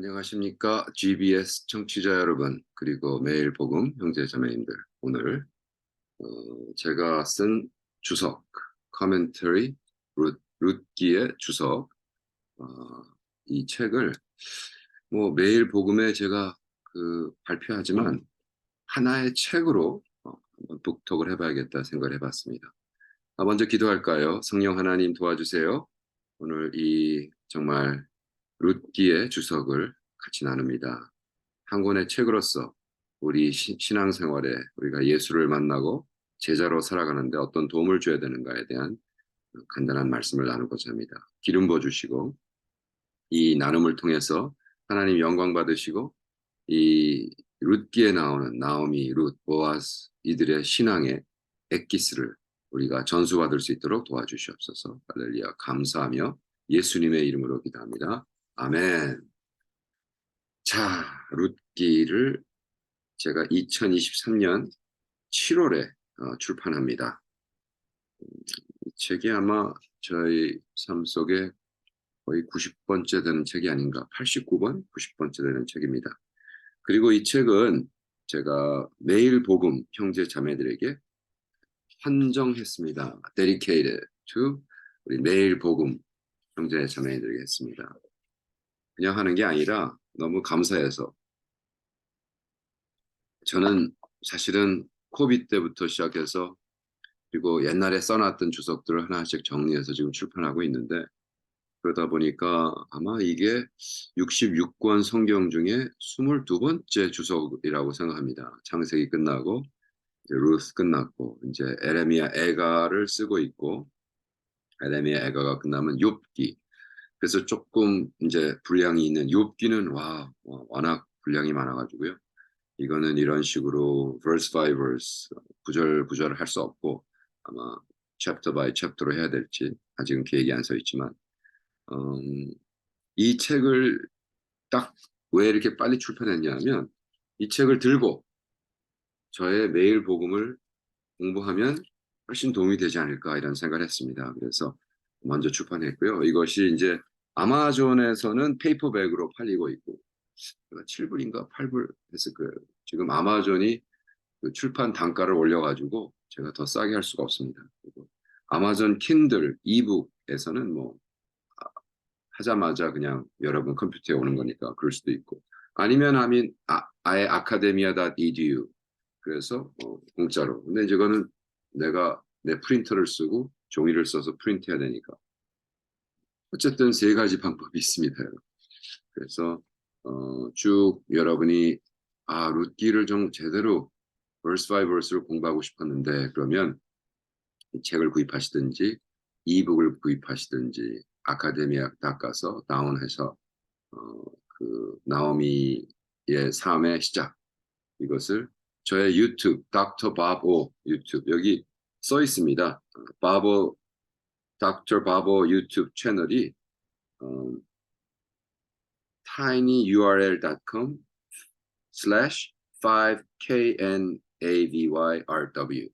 안녕하십니까? GBS 청취자 여러분, 그리고 매일 복음 형제 자매님들. 오늘 제가 쓴 주석, 커멘터리, 룻기의 주석, 어, 이 책을 뭐 매일 복음에 제가 발표하지만 하나의 책으로 한번 독톡을 해봐야겠다 생각을 해봤습니다. 먼저 기도할까요? 성령 하나님 도와주세요. 오늘 이 정말 룻기의 주석을 같이 나눕니다. 한 권의 책으로서 우리 신앙생활에 우리가 예수를 만나고 제자로 살아가는데 어떤 도움을 줘야 되는가에 대한 간단한 말씀을 나누고자 합니다. 기름 부어주시고 이 나눔을 통해서 하나님 영광 받으시고 이 룻기에 나오는 나오미, 룻, 보아스 이들의 신앙의 엑기스를 우리가 전수받을 수 있도록 도와주시옵소서. 할렐루야. 감사하며 예수님의 이름으로 기도합니다. 아멘. 자, 룻기를 제가 2023년 7월에 출판합니다. 이 책이 아마 저희 삶 속에 거의 90번째 되는 책이 아닌가, 89번, 90번째 되는 책입니다. 그리고 이 책은 제가 매일 복음 형제 자매들에게 헌정했습니다. Dedicated to 우리 매일 복음 형제 자매들에게 했습니다. 그냥 하는 게 아니라 너무 감사해서 저는 사실은 코비드 때부터 시작해서 그리고 옛날에 써놨던 주석들을 하나씩 정리해서 지금 출판하고 있는데 그러다 보니까 아마 이게 66권 성경 중에 22번째 주석이라고 생각합니다. 창세기 끝나고 이제 루스 끝났고 이제 에레미야 애가를 쓰고 있고 에레미야 애가가 끝나면 욥기. 그래서 조금 이제 분량이 있는 욥기는 워낙 분량이 많아가지고요. 이거는 이런 식으로 verse by verse 구절 할 수 없고 아마 chapter by chapter로 해야 될지 아직은 계획이 안 서 있지만 이 책을 딱 왜 이렇게 빨리 출판했냐면 이 책을 들고 저의 매일 복음을 공부하면 훨씬 도움이 되지 않을까 이런 생각을 했습니다. 그래서 먼저 출판했고요. 이것이 이제 아마존에서는 페이퍼백으로 팔리고 있고 7불인가 8불 했을 거예요. 지금 아마존이 그 출판 단가를 올려가지고 제가 더 싸게 할 수가 없습니다. 그리고 아마존 킨들 이북에서는 뭐 하자마자 그냥 여러분 컴퓨터에 오는 거니까 그럴 수도 있고 아니면 아예 academia.edu 그래서 공짜로. 근데 이거는 내가 내 프린터를 쓰고 종이를 써서 프린트해야 되니까 어쨌든 세 가지 방법이 있습니다. 그래서 쭉 여러분이 룻기를 좀 제대로 verse by verse를 공부하고 싶었는데 그러면 이 책을 구입하시든지 이북을 구입하시든지 아카데미아 딱 가서 다운해서 나오미의 삶의 시작 이것을 저의 유튜브 닥터 바보 유튜브 여기 써 있습니다. 바보 닥터 바보 유튜브 채널이 tinyurl.com/5knavyrw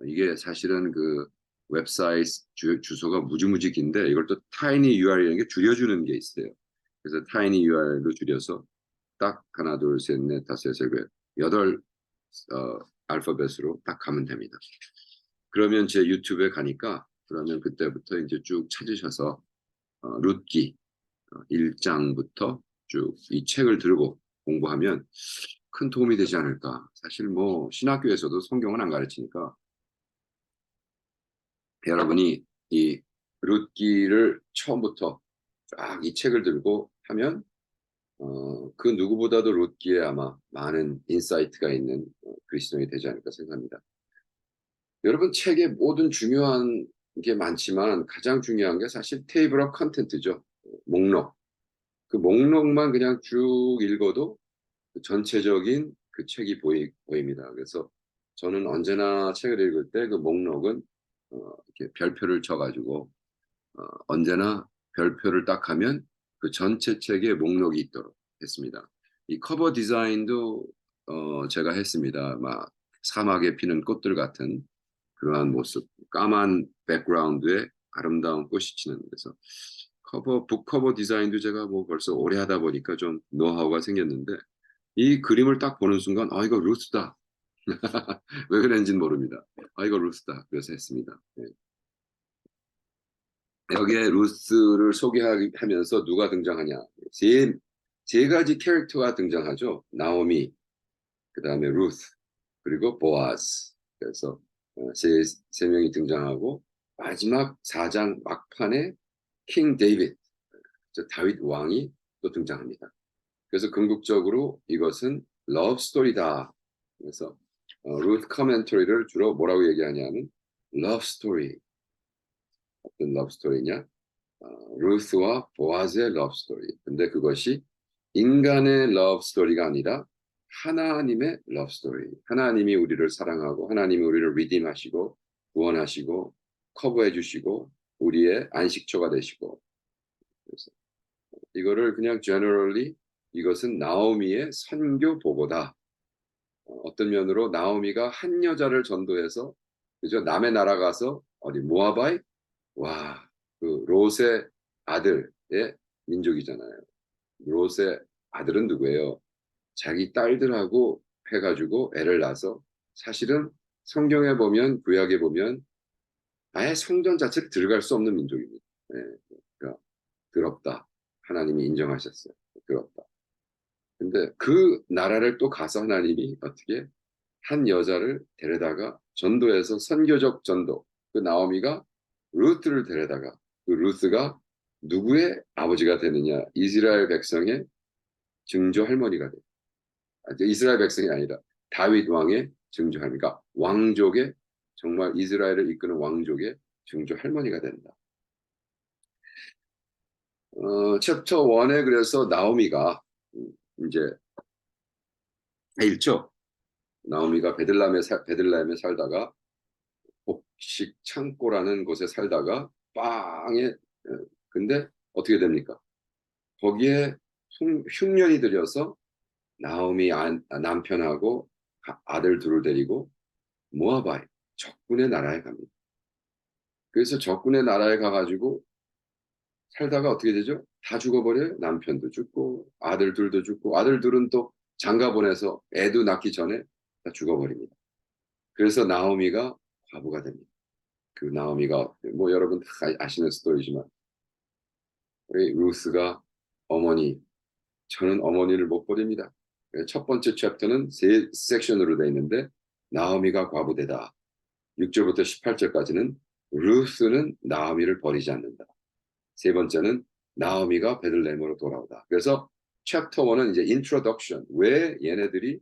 이게 사실은 그 웹사이트 주소가 무지무지 긴데 이걸 또 tinyurl이라는 게 줄여주는 게 있어요. 그래서 tinyurl로 줄여서 딱 하나 둘 셋 넷 다섯 여섯 여덟 알파벳으로 딱 가면 됩니다. 그러면 제 유튜브에 가니까 그러면 그때부터 이제 쭉 찾으셔서 룻기 1장부터 쭉 이 책을 들고 공부하면 큰 도움이 되지 않을까. 사실 뭐 신학교에서도 성경은 안 가르치니까 여러분이 이 룻기를 처음부터 쫙 이 책을 들고 하면 그 누구보다도 룻기에 아마 많은 인사이트가 있는 그리스도인이 되지 않을까 생각합니다. 여러분 책에 모든 중요한 게 많지만 가장 중요한 게 사실 테이블 오브 컨텐츠죠. 목록. 그 목록만 그냥 쭉 읽어도 그 전체적인 그 책이 보입니다. 그래서 저는 언제나 책을 읽을 때 그 목록은 이렇게 별표를 쳐가지고 언제나 별표를 딱 하면 그 전체 책에 목록이 있도록 했습니다. 이 커버 디자인도 제가 했습니다. 막 사막에 피는 꽃들 같은 그러한 모습, 까만 백그라운드에 아름다운 꽃이 치는 그래서 북 커버 디자인도 제가 뭐 벌써 오래 하다 보니까 좀 노하우가 생겼는데 이 그림을 딱 보는 순간 아 이거 루스다. 왜 그런지는 모릅니다. 아 이거 루스다. 그래서 했습니다. 네. 여기에 루스를 소개하면서 누가 등장하냐? 세 가지 캐릭터가 등장하죠. 나오미, 그 다음에 루스, 그리고 보아스. 그래서 세 명이 등장하고 마지막 4장 막판에 킹 데이빗, 다윗 왕이 또 등장합니다. 그래서 궁극적으로 이것은 러브 스토리다. 그래서 루스 커멘터리를 주로 뭐라고 얘기하냐면 러브 스토리. 어떤 러브 스토리냐? 루스와 보아즈의 러브 스토리. 근데 그것이 인간의 러브 스토리가 아니라 하나님의 러브 스토리. 하나님이 우리를 사랑하고 하나님이 우리를 리딤하시고 구원하시고 커버해 주시고 우리의 안식처가 되시고. 그래서 이거를 그냥 generally 이것은 나오미의 선교 보고다. 어떤 면으로 나오미가 한 여자를 전도해서 그죠? 남의 나라 가서 어디 모아바이 와, 그 롯의 아들의 민족이잖아요. 롯의 아들은 누구예요? 자기 딸들하고 해가지고 애를 낳아서 사실은 성경에 보면 구약에 보면 아예 성전 자체를 들어갈 수 없는 민족입니다. 네, 그러니까 더럽다. 하나님이 인정하셨어요. 더럽다. 근데 그 나라를 또 가서 하나님이 어떻게 한 여자를 데려다가 전도해서 선교적 전도. 그 나오미가 루트를 데려다가 그 루트가 누구의 아버지가 되느냐? 이스라엘 백성의 증조 할머니가 돼. 이스라엘 백성이 아니라 다윗 왕의 증조 할머니가 왕족의 정말 이스라엘을 이끄는 왕족의 증조 할머니가 된다. 챕터 1에 그래서 나오미가 이제 1죠. 나오미가 베들레헴에 살다가 곡식 창고라는 곳에 살다가 빵에 근데 어떻게 됩니까? 거기에 흉년이 들여서 나오미 남편하고 아들 둘을 데리고 모아바이 적군의 나라에 갑니다. 그래서 적군의 나라에 가가지고 살다가 어떻게 되죠? 다 죽어버려요. 남편도 죽고 아들 둘도 죽고 아들 둘은 또 장가 보내서 애도 낳기 전에 다 죽어버립니다. 그래서 나오미가 과부가 됩니다. 그 나오미가 뭐 여러분 다 아시는 스토리지만 우리 루스가 어머니 저는 어머니를 못 버립니다. 첫 번째 챕터는 세 섹션으로 되어 있는데 나오미가 과부되다. 6절부터 18절까지는 루스는 나오미를 버리지 않는다. 세 번째는 나오미가 베들레헴으로 돌아오다. 그래서 챕터 1은 이제 인트로덕션. 왜 얘네들이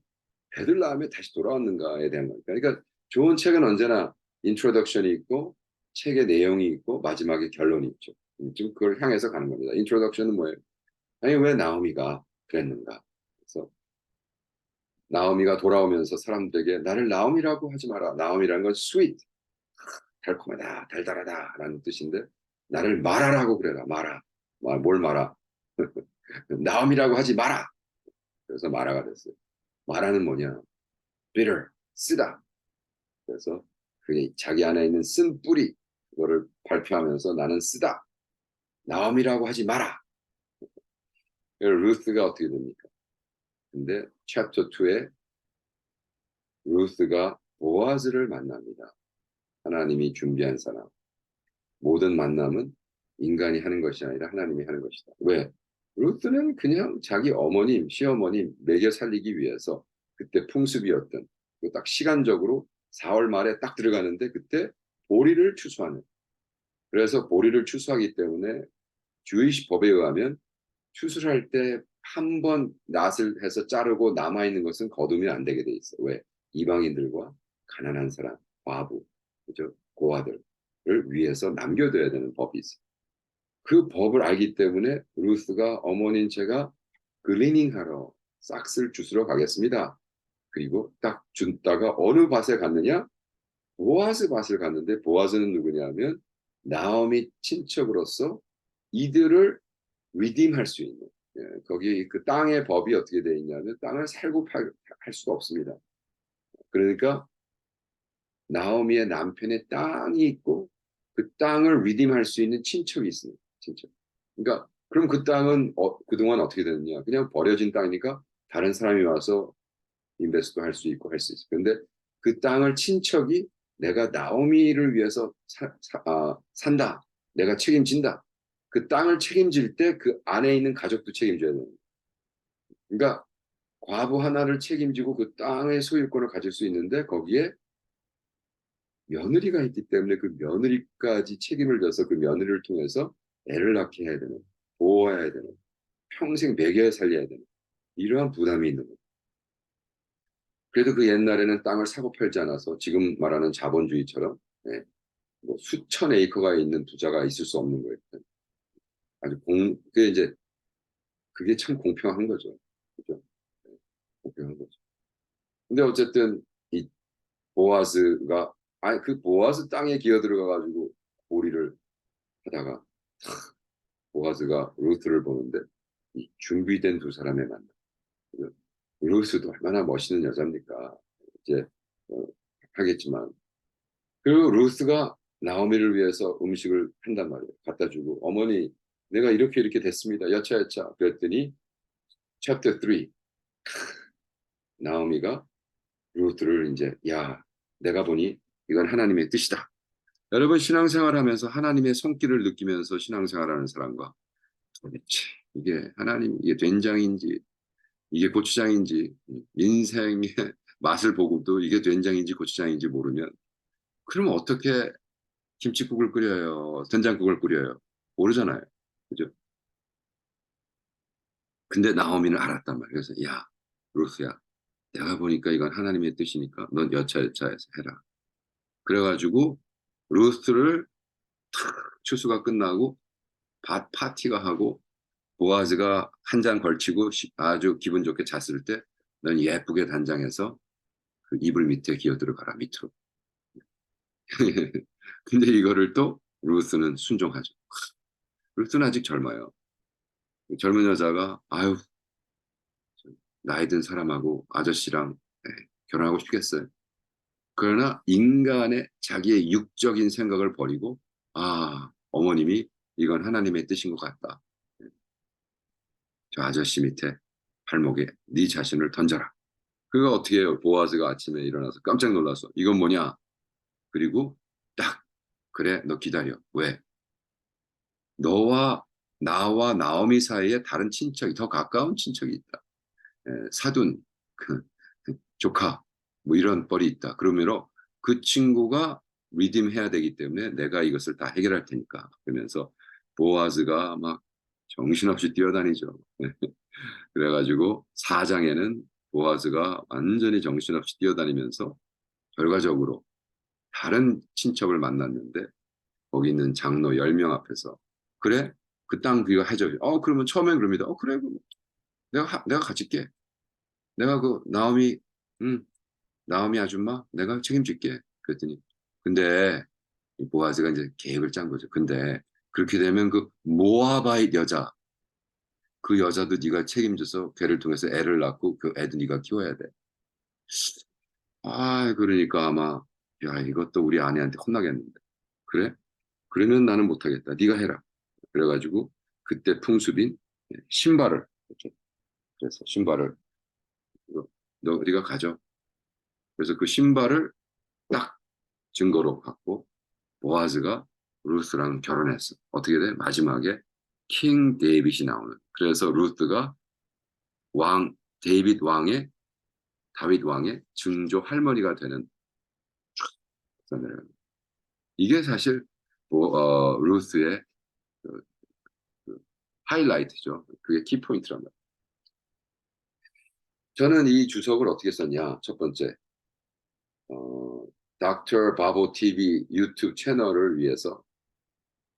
베들레헴에 다시 돌아왔는가에 대한 거니까. 그러니까 좋은 책은 언제나 인트로덕션이 있고 책의 내용이 있고 마지막에 결론이 있죠. 지금 그걸 향해서 가는 겁니다. 인트로덕션은 뭐예요? 아니 왜 나오미가 그랬는가? 그래서 나오미가 돌아오면서 사람들에게 나를 나오미라고 하지 마라. 나오미라는 건 sweet, 달콤하다, 달달하다라는 뜻인데 나를 마라라고 그래라. 마라. 뭘 마라? 나오미라고 하지 마라. 그래서 마라가 됐어요. 마라는 뭐냐? bitter, 쓰다. 그래서 그게 자기 안에 있는 쓴 뿌리 그거를 발표하면서 나는 쓰다. 나오미라고 하지 마라. 루스가 어떻게 됩니까? 근데 챕터 2에 루스가 보아즈를 만납니다. 하나님이 준비한 사람. 모든 만남은 인간이 하는 것이 아니라 하나님이 하는 것이다. 왜? 루스는 그냥 자기 어머님, 시어머님 먹여 살리기 위해서 그때 풍습이었던 딱 시간적으로 4월 말에 딱 들어가는데 그때 보리를 추수하는. 그래서 보리를 추수하기 때문에 주이시 법에 의하면 추수할 때 한 번 낫을 해서 자르고 남아있는 것은 거두면 안 되게 돼 있어요. 왜? 이방인들과 가난한 사람, 과부, 그죠? 고아들을 위해서 남겨둬야 되는 법이 있어요. 그 법을 알기 때문에 루스가 어머니인 제가 글리닝하러 싹쓸 주스러 가겠습니다. 그리고 딱 준다가 어느 밭에 갔느냐? 보아스 밭을 갔는데 보아스는 누구냐면 나오미 친척으로서 이들을 리딤할 수 있는 거기 그 땅의 법이 어떻게 되어 있냐면 땅을 살고 할 수가 없습니다. 그러니까 나오미의 남편의 땅이 있고 그 땅을 리딤할 수 있는 친척이 있습니다. 친척. 그러니까 그럼 그 땅은 그동안 어떻게 됐느냐? 그냥 버려진 땅이니까 다른 사람이 와서 인베스트도 할 수 있고 할 수 있어. 근데 그 땅을 친척이 내가 나오미를 위해서 산다. 내가 책임진다. 그 땅을 책임질 때 그 안에 있는 가족도 책임져야 돼요. 그러니까 과부 하나를 책임지고 그 땅의 소유권을 가질 수 있는데 거기에 며느리가 있기 때문에 그 며느리까지 책임을 져서 그 며느리를 통해서 애를 낳게 해야 되는, 보호해야 되는, 평생 먹여 살려야 되는 이러한 부담이 있는 거예요. 그래도 그 옛날에는 땅을 사고 팔지 않아서 지금 말하는 자본주의처럼 예, 뭐 수천 에이커가 있는 부자가 있을 수 없는 거예요. 아주 그게 이제 그게 참 공평한 거죠. 그죠? 예, 공평한 거죠. 근데 어쨌든 이 보아스가 그 보아스 땅에 기어 들어가 가지고 고리를 하다가 보아스가 루스를 보는데 이 준비된 두 사람의 만남. 그죠? 루스도 얼마나 멋있는 여자입니까? 이제 어, 하겠지만 그리고 루스가 나오미를 위해서 음식을 한단 말이에요. 갖다 주고 어머니 내가 이렇게 이렇게 됐습니다. 여차여차 그랬더니 챕터 3 나오미가 루스를 이제 야 내가 보니 이건 하나님의 뜻이다. 여러분 신앙생활하면서 하나님의 손길을 느끼면서 신앙생활하는 사람과 도대체 이게 하나님 이게 된장인지 이게 고추장인지 인생의 맛을 보고도 이게 된장인지 고추장인지 모르면 그럼 어떻게 김치국을 끓여요? 된장국을 끓여요? 모르잖아요. 그죠? 근데 나오미는 알았단 말이에요. 그래서 야 루스야 내가 보니까 이건 하나님의 뜻이니까 넌 여차여차해서 해라. 그래가지고 루스를 추수가 끝나고 파티가 하고 보아즈가 한 잔 걸치고 아주 기분 좋게 잤을 때 넌 예쁘게 단장해서 그 이불 밑에 기어 들어가라 밑으로. 근데 이거를 또 루스는 순종하죠. 루스는 아직 젊어요. 젊은 여자가 아유 나이 든 사람하고 아저씨랑 결혼하고 싶겠어요. 그러나 인간의 자기의 육적인 생각을 버리고 어머님이 이건 하나님의 뜻인 것 같다. 저 아저씨 밑에 발목에 네 자신을 던져라. 그거 어떻게 해요? 보아즈가 아침에 일어나서 깜짝 놀라서 이건 뭐냐? 그리고 딱 그래 너 기다려. 왜? 너와 나와 나오미 사이에 다른 친척이 더 가까운 친척이 있다. 사돈, 그 조카 뭐 이런 뻘이 있다. 그러므로 그 친구가 리딤해야 되기 때문에 내가 이것을 다 해결할 테니까. 그러면서 보아즈가 막 정신없이 뛰어다니죠. 그래가지고 4장에는 보아즈가 완전히 정신없이 뛰어다니면서 결과적으로 다른 친척을 만났는데 거기 있는 장로 10명 앞에서 그래? 그 땅 비가 해줘. 그러면 처음엔 그럽니다. 그래. 내가 가질게. 내가 그 나오미 아줌마 내가 책임질게. 그랬더니 근데 이 보아즈가 이제 계획을 짠 거죠. 근데 그렇게 되면 그 모아바잇 여자 그 여자도 네가 책임져서 걔를 통해서 애를 낳고 그 애도 네가 키워야 돼. 그러니까 아마 야 이것도 우리 아내한테 혼나겠는데. 그래? 그러면 나는 못하겠다. 네가 해라. 그래가지고 그때 풍습인 신발을 이렇게 그래서 신발을 너 네가 가져. 그래서 그 신발을 딱 증거로 갖고 보아즈가 루스랑 결혼했어. 어떻게 돼? 마지막에 킹 데이빗이 나오는. 그래서 루스가 데이빗 왕의 다윗 왕의 증조 할머니가 되는 이게 사실 루스의 그, 그 하이라이트죠. 그게 키포인트란 말이에요. 저는 이 주석을 어떻게 썼냐? 첫 번째, 닥터 바보 TV 유튜브 채널을 위해서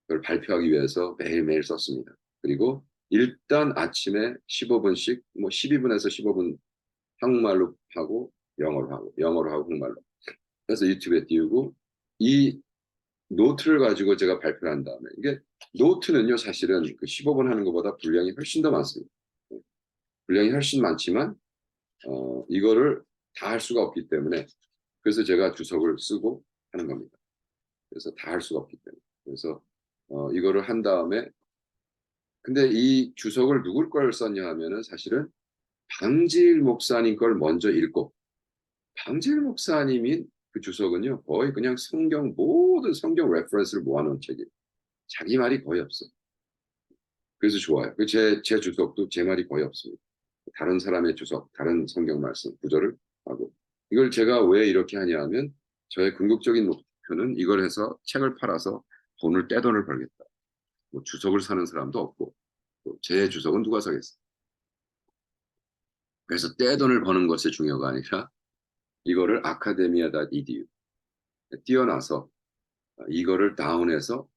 그걸 발표하기 위해서 매일매일 썼습니다. 그리고 일단 아침에 15분씩 뭐 12분에서 15분 한국말로 하고 영어로 하고 한국말로 그래서 유튜브에 띄우고 이 노트를 가지고 제가 발표를 한 다음에 이게 노트는요 사실은 그 15분 하는 것보다 분량이 훨씬 더 많습니다. 분량이 훨씬 많지만 이거를 다 할 수가 없기 때문에 그래서 제가 주석을 쓰고 하는 겁니다. 그래서 다 할 수가 없기 때문에 그래서 이거를 한 다음에 근데 이 주석을 누굴 걸 썼냐 하면은 사실은 방지일 목사님 걸 먼저 읽고, 방지일 목사님인 그 주석은요 거의 그냥 성경 모든 성경 레퍼런스를 모아놓은 책이에요. 자기 말이 거의 없어. 그래서 좋아요. 제 주석도 제 말이 거의 없습니다. 다른 사람의 주석, 다른 성경 말씀 구절을 하고, 이걸 제가 왜 이렇게 하냐 하면 저의 궁극적인 목표는 이걸 해서 책을 팔아서 떼돈을 벌겠다. 뭐 주석을 사는 사람도 없고 제 주석은 누가 사겠어. 그래서 떼돈을 버는 것이 중요가 아니라 이거를 아카데미아.edu 뛰어나서 이거를 다운해서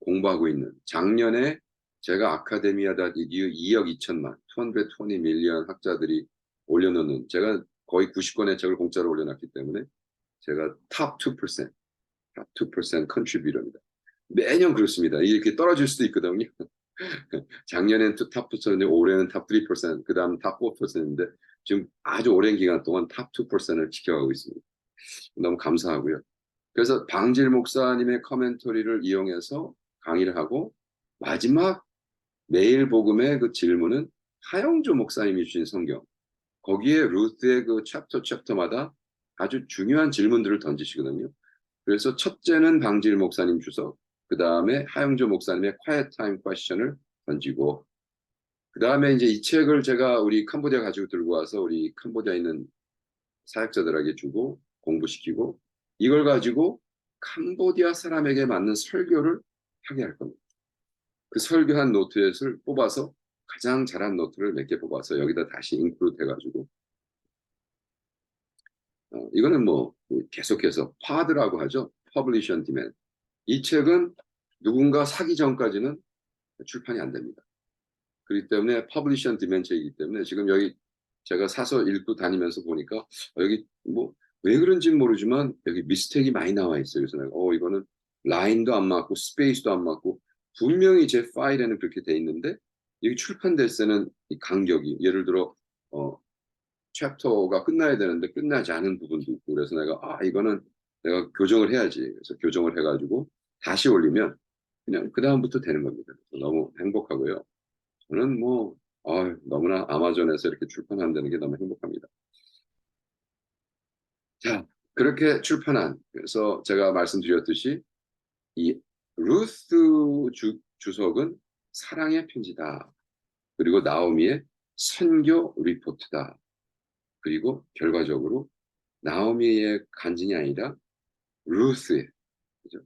공부하고 있는, 작년에 제가 아카데미아.edu 2억 2천만 220 밀리언 학자들이 올려놓는, 제가 거의 90권의 책을 공짜로 올려놨기 때문에 제가 탑 2%, 탑 2% 컨트리뷰터입니다. 매년 그렇습니다. 이렇게 떨어질 수도 있거든요. 작년엔 탑 2%인데 올해는 탑 3%, 그 다음 탑 4%인데 지금 아주 오랜 기간 동안 탑 2%를 지켜가고 있습니다. 너무 감사하고요. 그래서 방질 목사님의 커멘터리를 이용해서 강의를 하고, 마지막 매일 복음의 그 질문은 하영조 목사님이 주신 성경, 거기에 루스의 그 챕터마다 아주 중요한 질문들을 던지시거든요. 그래서 첫째는 방질 목사님 주석, 그 다음에 하영조 목사님의 quiet time question을 던지고, 그 다음에 이제 이 책을 제가 우리 캄보디아 가지고 들고 와서 우리 캄보디아에 있는 사역자들에게 주고 공부시키고, 이걸 가지고 캄보디아 사람에게 맞는 설교를 하게 할 겁니다. 그 설교한 노트를 뽑아서 가장 잘한 노트를 몇 개 뽑아서 여기다 다시 인크루드 해가지고, 이거는 뭐 계속해서 파드라고 하죠. Publish on Demand. 이 책은 누군가 사기 전까지는 출판이 안 됩니다. 그렇기 때문에 Publish on Demand 책이기 때문에 지금 여기 제가 사서 읽고 다니면서 보니까 여기 뭐 왜 그런지는 모르지만 여기 미스테이크가 많이 나와 있어요. 그래서 내가 이거는 라인도 안 맞고 스페이스도 안 맞고, 분명히 제 파일에는 그렇게 돼 있는데 여기 출판될 때는 이 간격이, 예를 들어 챕터가 끝나야 되는데 끝나지 않은 부분도 있고, 그래서 내가 이거는 내가 교정을 해야지. 그래서 교정을 해가지고 다시 올리면 그냥 그 다음부터 되는 겁니다. 너무 행복하고요. 저는 뭐 너무나 아마존에서 이렇게 출판한다는 게 너무 행복합니다. 자, 그렇게 출판한, 그래서 제가 말씀드렸듯이 이 루스 주석은 사랑의 편지다. 그리고 나오미의 선교 리포트다. 그리고 결과적으로 나오미의 간증이 아니라 루스의, 그죠?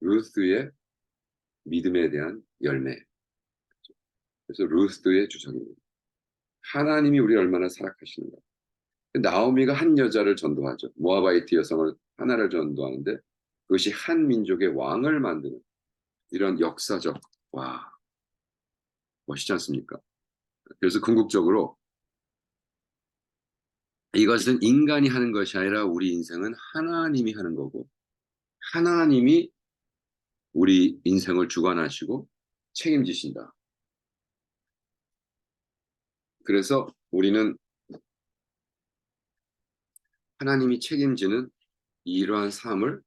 루스의 믿음에 대한 열매. 그래서 루스의 주석입니다. 하나님이 우리 얼마나 사랑하시는가. 나오미가 한 여자를 전도하죠. 모아바이트 여성을 하나를 전도하는데 그것이 한 민족의 왕을 만드는 이런 역사적, 와, 멋있지 않습니까? 그래서 궁극적으로 이것은 인간이 하는 것이 아니라 우리 인생은 하나님이 하는 거고, 하나님이 우리 인생을 주관하시고 책임지신다. 그래서 우리는 하나님이 책임지는 이러한 삶을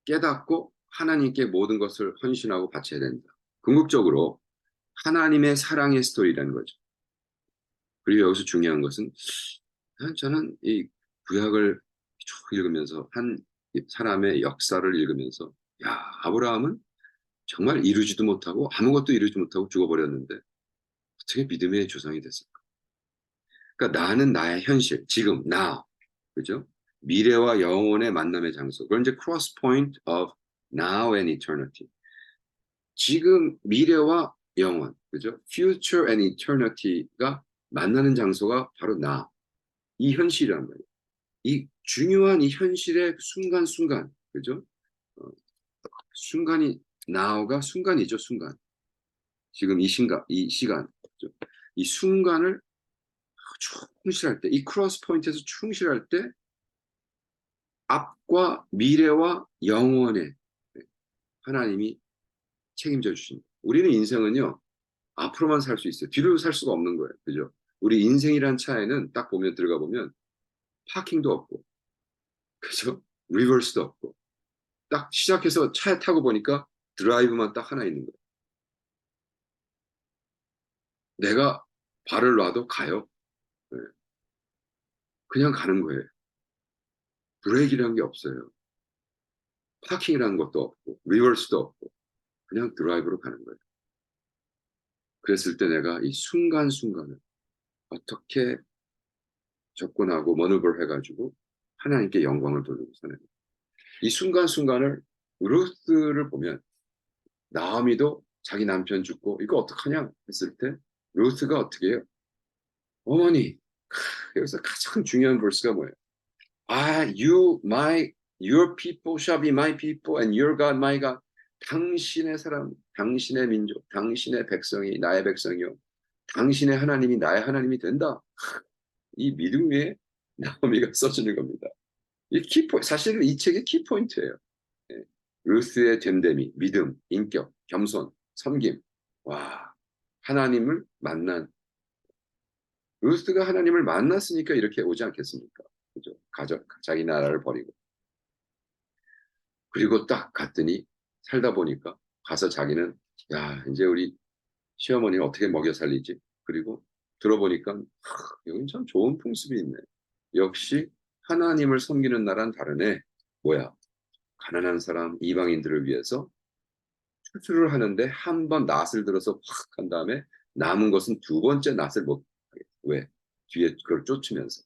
깨닫고 하나님께 모든 것을 헌신하고 바쳐야 된다. 궁극적으로 하나님의 사랑의 스토리라는 거죠. 그리고 여기서 중요한 것은, 저는 이 구약을 쭉 읽으면서 한 사람의 역사를 읽으면서, 야, 아브라함은 정말 이루지도 못하고 아무것도 이루지 못하고 죽어버렸는데 어떻게 믿음의 조상이 됐을까? 그러니까 나는 나의 현실, 지금, 그죠? 미래와 영혼의 만남의 장소. 그건 이제 cross point of now and eternity. 지금, 미래와 영원, 그죠? future and eternity가 만나는 장소가 바로 이 현실이란 말이에요. 이 중요한 이 현실의 순간순간, 그죠? 순간이, now가 순간이죠, 순간. 지금 이 시간, 그죠? 이 순간을 충실할 때, 이 크로스 포인트에서 충실할 때 앞과 미래와 영원의 하나님이 책임져 주십니다. 우리는 인생은요, 앞으로만 살 수 있어요. 뒤로 살 수가 없는 거예요. 그죠? 우리 인생이란 차에는 딱 보면, 들어가 보면 파킹도 없고, 그죠? 리버스도 없고, 딱 시작해서 차에 타고 보니까 드라이브만 딱 하나 있는 거예요. 내가 발을 놔도 가요. 네. 그냥 가는 거예요. 브레이크라는 게 없어요. 파킹이라는 것도 없고 리버스도 없고 그냥 드라이브로 가는 거예요. 그랬을 때 내가 이 순간순간을 어떻게 접근하고 머누버를 해가지고 하나님께 영광을 돌리고 사는 거예요. 이 순간순간을 루스를 보면 나오미도 자기 남편 죽고 이거 어떡하냐 했을 때 루스가 어떻게 해요? 어머니, 여기서 가장 중요한 벌스가 뭐예요? your people shall be my people and your God my God. 당신의 사람, 당신의 민족, 당신의 백성이 나의 백성이요. 당신의 하나님이 나의 하나님이 된다. 이 믿음 위에 나오미가 써주는 겁니다. 이 키포인트, 사실은 이 책의 키포인트예요. 예. 루스의 됨됨이, 믿음, 인격, 겸손, 섬김. 와, 하나님을 만난 루스가 하나님을 만났으니까 이렇게 오지 않겠습니까? 그죠? 자기 나라를 버리고. 그리고 딱 갔더니 살다 보니까 가서 자기는 야, 이제 우리 시어머니를 어떻게 먹여 살리지? 그리고 들어보니까 여긴 참 좋은 풍습이 있네. 역시 하나님을 섬기는 나라는 다르네. 뭐야? 가난한 사람, 이방인들을 위해서 추수를 하는데 한 번 낫을 들어서 확 한 다음에 남은 것은 두 번째 낫을 못 하겠어. 왜? 뒤에 그걸 쫓으면서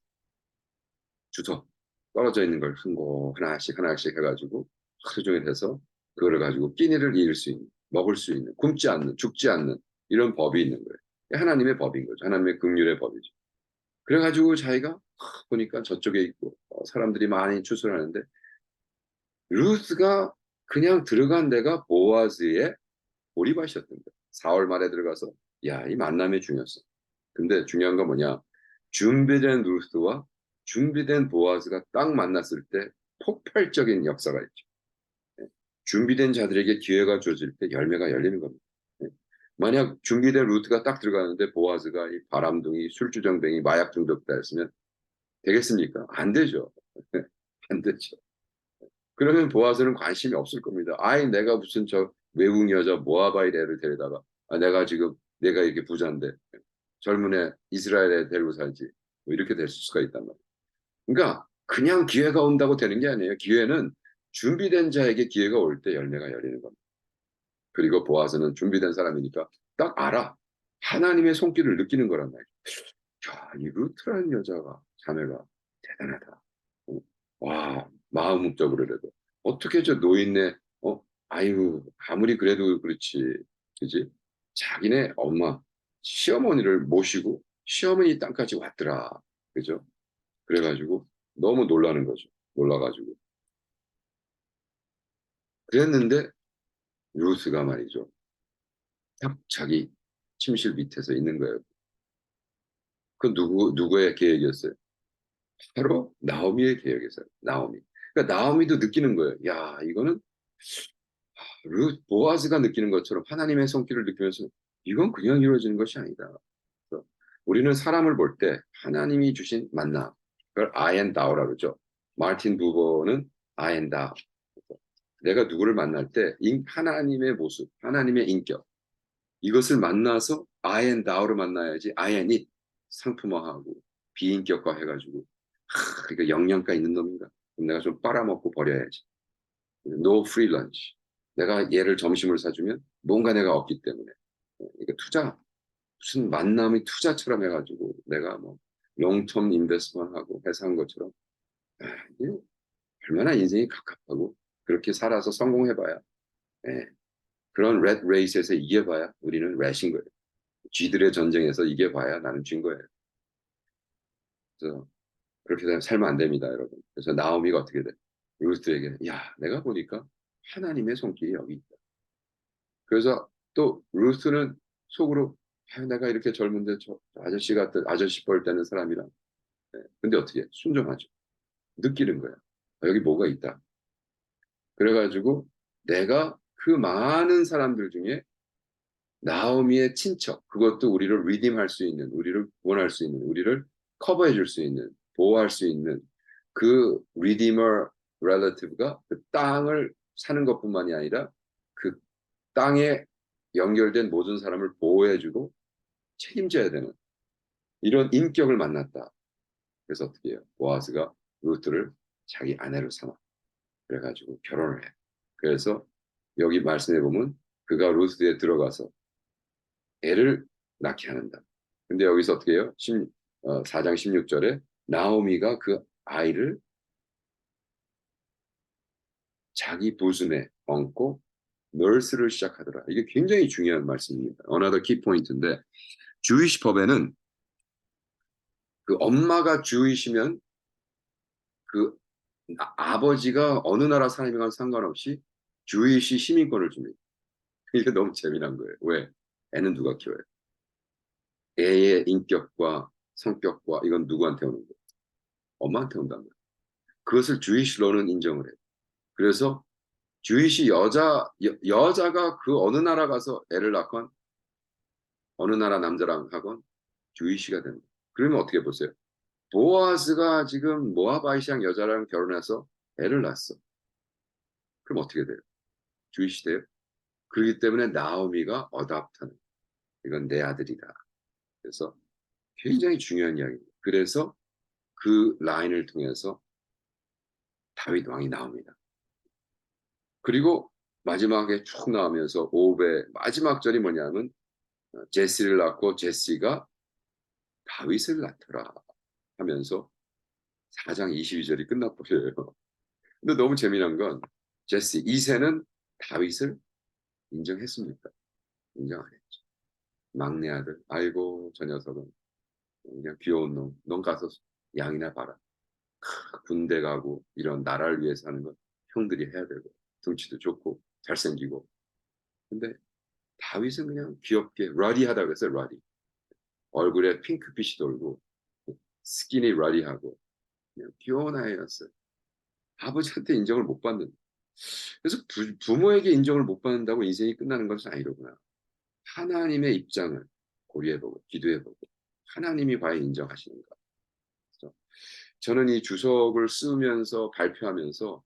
주워 떨어져 있는 걸 한 하나씩 하나씩 해가지고 하루 종일 해서 그거를 가지고 끼니를 이을 수 있는, 먹을 수 있는, 굶지 않는, 죽지 않는 이런 법이 있는 거예요. 하나님의 법인 거죠. 하나님의 긍휼의 법이죠. 그래가지고 자기가 보니까 저쪽에 있고 사람들이 많이 추수를 하는데 루스가 그냥 들어간 데가 보아즈의 보리밭이었던 거예요. 4월 말에 들어가서 야, 이 만남의 중요성. 근데 중요한 건 뭐냐? 준비된 루스와 준비된 보아즈가 딱 만났을 때 폭발적인 역사가 있죠. 예. 준비된 자들에게 기회가 주어질 때 열매가 열리는 겁니다. 예. 만약 준비된 루트가 딱 들어가는데 보아즈가 이 바람둥이, 술주정뱅이, 마약 중독자 였으면 되겠습니까? 안 되죠. 안 되죠. 그러면 보아스는 관심이 없을 겁니다. 아이, 내가 무슨 저 외국 여자 모아바이 애를 데려다가 내가 이렇게 부자인데 젊은 애 이스라엘에 데리고 살지 뭐 이렇게 될 수가 있단 말이에요. 그러니까 그냥 기회가 온다고 되는 게 아니에요. 기회는 준비된 자에게 기회가 올 때 열매가 열리는 겁니다. 그리고 보아스는 준비된 사람이니까 딱 알아. 하나님의 손길을 느끼는 거란 말이에요. 야, 이 루트라는 여자가 자매가 대단하다. 어, 와, 마음적으로라도 어떻게 저 노인네 아이고 아무리 그래도 그렇지, 그지? 자기네 엄마 시어머니를 모시고 시어머니 땅까지 왔더라, 그죠? 그래가지고 너무 놀라는 거죠. 놀라가지고 그랬는데 루스가 말이죠. 딱 자기 침실 밑에서 있는 거예요. 그 누구의 계획이었어요? 바로 나오미의 계획이었어요. 나오미. 그러니까 나오미도 느끼는 거예요. 야, 이거는 보아즈가 느끼는 것처럼 하나님의 손길을 느끼면서 이건 그냥 이루어지는 것이 아니다. 그래서 우리는 사람을 볼 때 하나님이 주신 만나, 그걸 I and thou라고 그러죠. 마틴 부버는 I and thou. 내가 누구를 만날 때 하나님의 모습, 하나님의 인격, 이것을 만나서 I and thou를 만나야지 I and it 상품화하고 비인격화 해가지고 이거 영양가 있는 놈인가? 그럼 내가 좀 빨아먹고 버려야지. No free lunch. 내가 얘를 점심을 사주면 뭔가 내가 없기 때문에 이거 무슨 만남이 투자처럼 해가지고 내가 뭐 롱텀 인베스트먼트하고 해서 한 것처럼 이게 얼마나 인생이 갑갑하고 그렇게 살아서 성공해봐야 예, 그런 렛 레이스에서 이겨봐야 우리는 렛인 거예요. 쥐들의 전쟁에서 이겨봐야 나는 쥔 거예요. 그래서 그렇게 살면 안 됩니다, 여러분. 그래서 나오미가 어떻게 돼? 루스에게 야, 내가 보니까 하나님의 손길이 여기 있다. 그래서 또 루스는 속으로 내가 이렇게 젊은데 저 아저씨 같은 아저씨 뻘 되는 사람이랑 근데 어떻게 순종하죠. 느끼는 거야. 여기 뭐가 있다. 그래가지고 내가 그 많은 사람들 중에 나오미의 친척, 그것도 우리를 리딤할 수 있는, 우리를 구원할 수 있는, 우리를 커버해 줄 수 있는, 보호할 수 있는 그 리디머 렐러티브가 그 땅을 사는 것뿐만이 아니라 그 땅에 연결된 모든 사람을 보호해주고 책임져야 되는 이런 인격을 만났다. 그래서 어떻게 해요? 보아스가 루트를 자기 아내로 삼아. 그래가지고 결혼을 해. 그래서 여기 말씀해 보면 그가 루스에 들어가서 애를 낳게 하는다. 근데 여기서 어떻게 해요? 4장 16절에 나오미가 그 아이를 자기 보순에 얹고 널스를 시작하더라. 이게 굉장히 중요한 말씀입니다. Another key point인데 주이시 법에는 그 엄마가 주이시면 그 아버지가 어느 나라 사람이건 상관없이 주이시 시민권을 줍니다. 이게 너무 재미난 거예요. 왜? 애는 누가 키워요? 애의 인격과 성격과 이건 누구한테 오는 거예요? 엄마한테 온다는 거예요. 그것을 주이시로는 인정을 해요. 그래서 주이시 여자가 그 어느 나라 가서 애를 낳건 어느 나라 남자랑 하건 주이시가 되는 거예요. 그러면 어떻게 보세요? 보아스가 지금 모아바이시앙 여자랑 결혼해서 애를 낳았어. 그럼 어떻게 돼요? 주이시 돼요? 그렇기 때문에 나오미가 어답트하는 이건 내 아들이다. 그래서 굉장히 중요한 이야기입니다. 그래서 그 라인을 통해서 다윗 왕이 나옵니다. 그리고 마지막에 쭉 나오면서 오베 마지막 절이 뭐냐면 제시를 낳고 제시가 다윗을 낳더라 하면서 4장 22절이 끝나버려요. 근데 너무 재미난 건 제시 2세는 다윗을 인정했습니까? 인정 안 했죠. 막내 아들, 아이고 저 녀석은 그냥 귀여운 놈, 넌 가서 양이나 봐라. 군대 가고 이런 나라를 위해서 하는 건 형들이 해야 되고 등치도 좋고 잘생기고. 근데 다윗은 그냥 귀엽게 러디하다고 그랬어요. 러디. 얼굴에 핑크빛이 돌고 스키니 러디하고 그냥 귀여운 아이였어요. 아버지한테 인정을 못 받는. 그래서 부모에게 인정을 못 받는다고 인생이 끝나는 것은 아니로구나. 하나님의 입장을 고려해보고 기도해보고 하나님이 과연 인정하시는가. 그래서 저는 이 주석을 쓰면서 발표하면서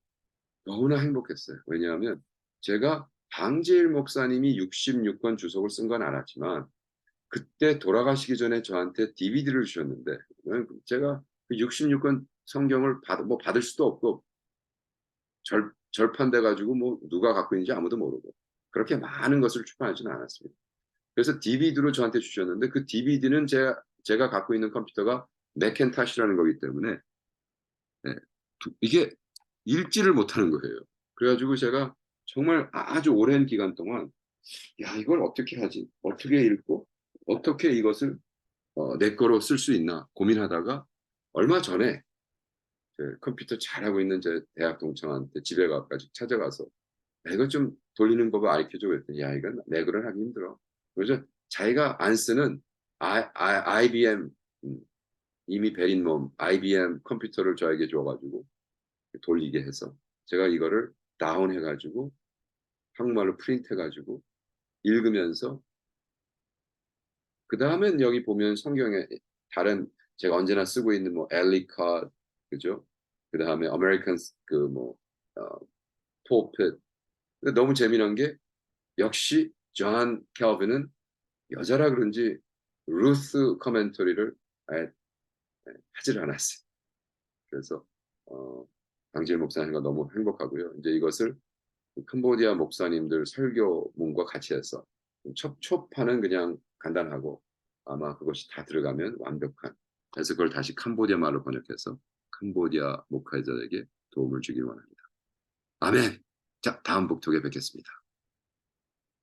너무나 행복했어요. 왜냐하면 제가 방재일 목사님이 66권 주석을 쓴 건 알았지만 그때 돌아가시기 전에 저한테 DVD를 주셨는데 제가 그 66권 성경을 받을 수도 없고 절판돼 가지고 뭐 누가 갖고 있는지 아무도 모르고 그렇게 많은 것을 출판하지는 않았습니다. 그래서 DVD로 저한테 주셨는데 그 DVD는 제가 갖고 있는 컴퓨터가 맥켄타시라는 거기 때문에 네, 이게 읽지를 못하는 거예요. 그래가지고 제가 정말 아주 오랜 기간 동안 야 이걸 어떻게 하지? 어떻게 읽고 어떻게 이것을 내 거로 쓸 수 있나 고민하다가 얼마 전에 컴퓨터 잘하고 있는 제 대학 동창한테 집에 가가지고 찾아가서 야, 이거 좀 돌리는 법을 가르쳐줘 그랬더니 야 이건 내 거를 하기 힘들어. 그래서 자기가 안 쓰는 IBM 이미 베린 몸 IBM 컴퓨터를 저에게 줘가지고 돌리게 해서 제가 이거를 다운해가지고 한국말로 프린트해가지고 읽으면서 그 다음엔 여기 보면 성경에 다른 제가 언제나 쓰고 있는 뭐 엘리컷 그죠? 그 다음에 아메리칸 그뭐 포핏 너무 재미난 게 역시 존 캘빈은 여자라 그런지 루스 커멘터리를 아예 하질 않았어요. 그래서 강질 목사님과 너무 행복하고요. 이제 이것을 캄보디아 목사님들 설교문과 같이 해서 첩초파는 그냥 간단하고 아마 그것이 다 들어가면 완벽한. 그래서 그걸 다시 캄보디아 말로 번역해서 캄보디아 목회자에게 도움을 주길 원합니다. 아멘. 자, 다음 복독에 뵙겠습니다.